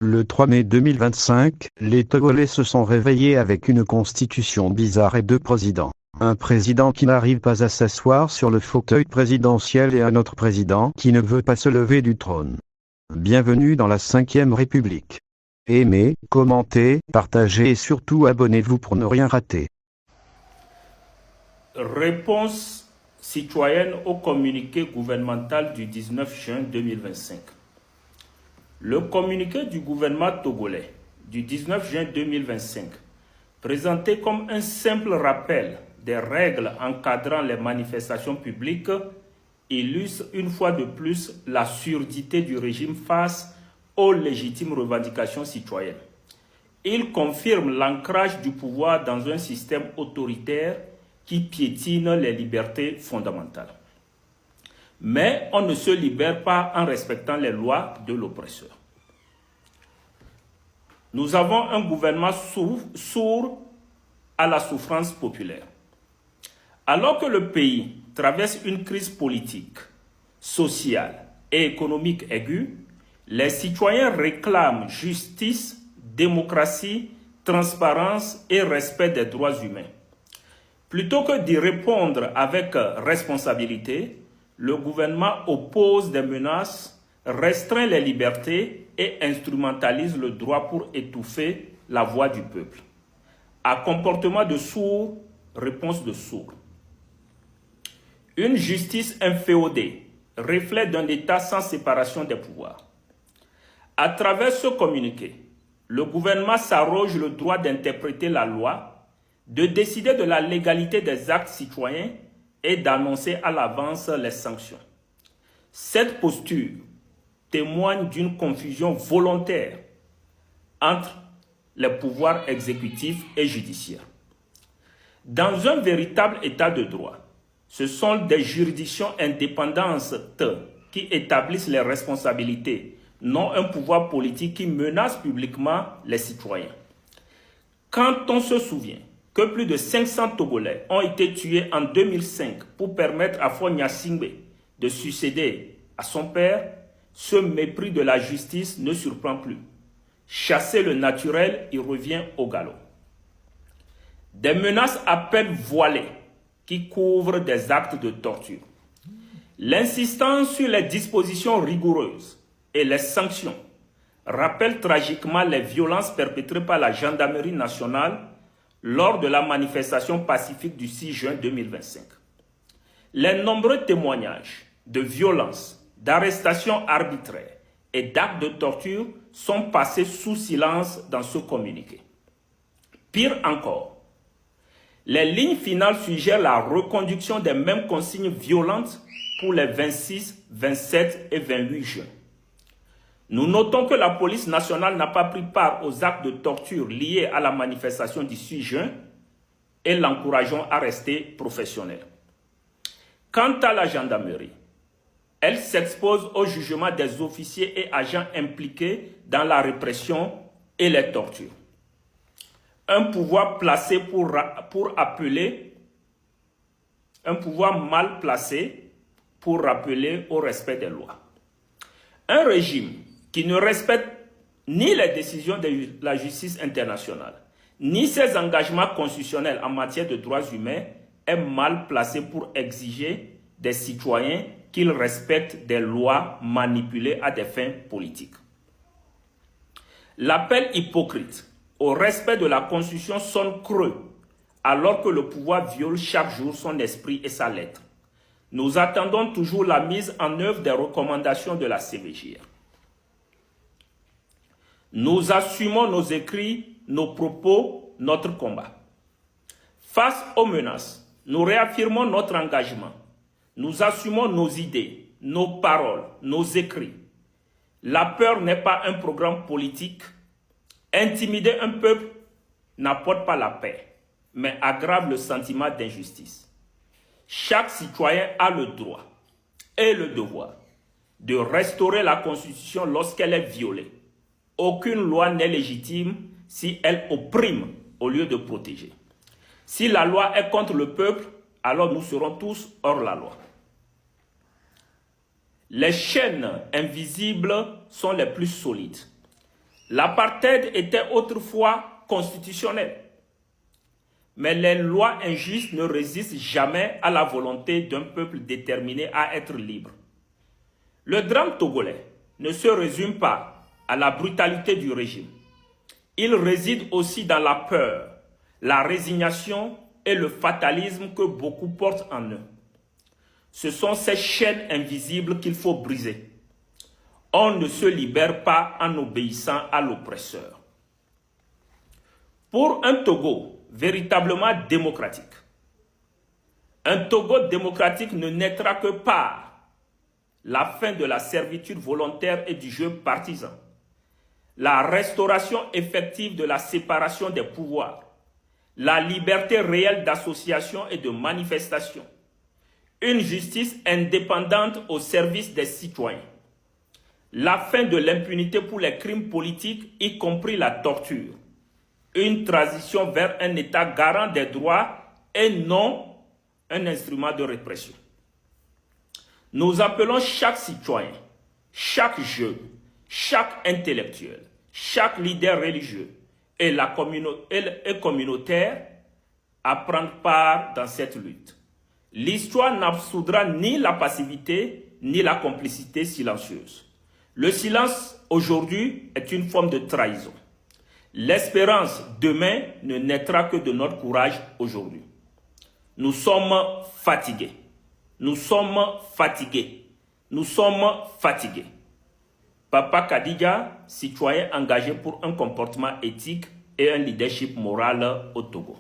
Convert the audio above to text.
Le 3 mai 2025, les Togolais se sont réveillés avec une constitution bizarre et deux présidents. Un président qui n'arrive pas à s'asseoir sur le fauteuil présidentiel et un autre président qui ne veut pas se lever du trône. Bienvenue dans la 5e République. Aimez, commentez, partagez et surtout abonnez-vous pour ne rien rater. Réponse citoyenne au communiqué gouvernemental du 19 juin 2025. Le communiqué du gouvernement togolais du 19 juin 2025, présenté comme un simple rappel des règles encadrant les manifestations publiques, illustre une fois de plus la surdité du régime face aux légitimes revendications citoyennes. Il confirme l'ancrage du pouvoir dans un système autoritaire qui piétine les libertés fondamentales. Mais on ne se libère pas en respectant les lois de l'oppresseur. Nous avons un gouvernement sourd à la souffrance populaire. Alors que le pays traverse une crise politique, sociale et économique aiguë, les citoyens réclament justice, démocratie, transparence et respect des droits humains. Plutôt que d'y répondre avec responsabilité, le gouvernement oppose des menaces, restreint les libertés et instrumentalise le droit pour étouffer la voix du peuple. À comportement de sourd, réponse de sourd. Une justice inféodée, reflet d'un État sans séparation des pouvoirs. À travers ce communiqué, le gouvernement s'arroge le droit d'interpréter la loi, de décider de la légalité des actes citoyens et d'annoncer à l'avance les sanctions. Cette posture témoigne d'une confusion volontaire entre les pouvoirs exécutifs et judiciaires. Dans un véritable état de droit, ce sont des juridictions indépendantes qui établissent les responsabilités, non un pouvoir politique qui menace publiquement les citoyens. Quand on se souvient que plus de 500 Togolais ont été tués en 2005 pour permettre à Faure Gnassingbé de succéder à son père, ce mépris de la justice ne surprend plus. Chasser le naturel, il revient au galop. Des menaces à peine voilées qui couvrent des actes de torture. L'insistance sur les dispositions rigoureuses et les sanctions rappelle tragiquement les violences perpétrées par la gendarmerie nationale lors de la manifestation pacifique du 6 juin 2025. Les nombreux témoignages de violences, d'arrestations arbitraires et d'actes de torture sont passés sous silence dans ce communiqué. Pire encore, les lignes finales suggèrent la reconduction des mêmes consignes violentes pour les 26, 27 et 28 juin. Nous notons que la police nationale n'a pas pris part aux actes de torture liés à la manifestation du 6 juin et l'encourageons à rester professionnelle. Quant à la gendarmerie, elle s'expose au jugement des officiers et agents impliqués dans la répression et les tortures. Un pouvoir placé pour appeler, un pouvoir mal placé pour rappeler au respect des lois. Un régime qui ne respecte ni les décisions de la justice internationale, ni ses engagements constitutionnels en matière de droits humains est mal placé pour exiger des citoyens qu'ils respectent des lois manipulées à des fins politiques. L'appel hypocrite au respect de la Constitution sonne creux, alors que le pouvoir viole chaque jour son esprit et sa lettre. Nous attendons toujours la mise en œuvre des recommandations de la CVJR. Nous assumons nos écrits, nos propos, notre combat. Face aux menaces, nous réaffirmons notre engagement. Nous assumons nos idées, nos paroles, nos écrits. La peur n'est pas un programme politique. Intimider un peuple n'apporte pas la paix, mais aggrave le sentiment d'injustice. Chaque citoyen a le droit et le devoir de restaurer la Constitution lorsqu'elle est violée. Aucune loi n'est légitime si elle opprime au lieu de protéger. Si la loi est contre le peuple, alors nous serons tous hors la loi. Les chaînes invisibles sont les plus solides. L'apartheid était autrefois constitutionnel. Mais les lois injustes ne résistent jamais à la volonté d'un peuple déterminé à être libre. Le drame togolais ne se résume pas à la brutalité du régime. Il réside aussi dans la peur, la résignation et le fatalisme que beaucoup portent en eux. Ce sont ces chaînes invisibles qu'il faut briser. On ne se libère pas en obéissant à l'oppresseur. Pour un Togo véritablement démocratique, un Togo démocratique ne naîtra que par la fin de la servitude volontaire et du jeu partisan, la restauration effective de la séparation des pouvoirs, la liberté réelle d'association et de manifestation, une justice indépendante au service des citoyens, la fin de l'impunité pour les crimes politiques, y compris la torture, une transition vers un État garant des droits et non un instrument de répression. Nous appelons chaque citoyen, chaque jeune, chaque intellectuel, chaque leader religieux et communautaire à prendre part dans cette lutte. L'histoire n'absoudra ni la passivité ni la complicité silencieuse. Le silence aujourd'hui est une forme de trahison. L'espérance demain ne naîtra que de notre courage aujourd'hui. Nous sommes fatigués. Nous sommes fatigués. Nous sommes fatigués. Papa Kadija, citoyen engagé pour un comportement éthique et un leadership moral au Togo.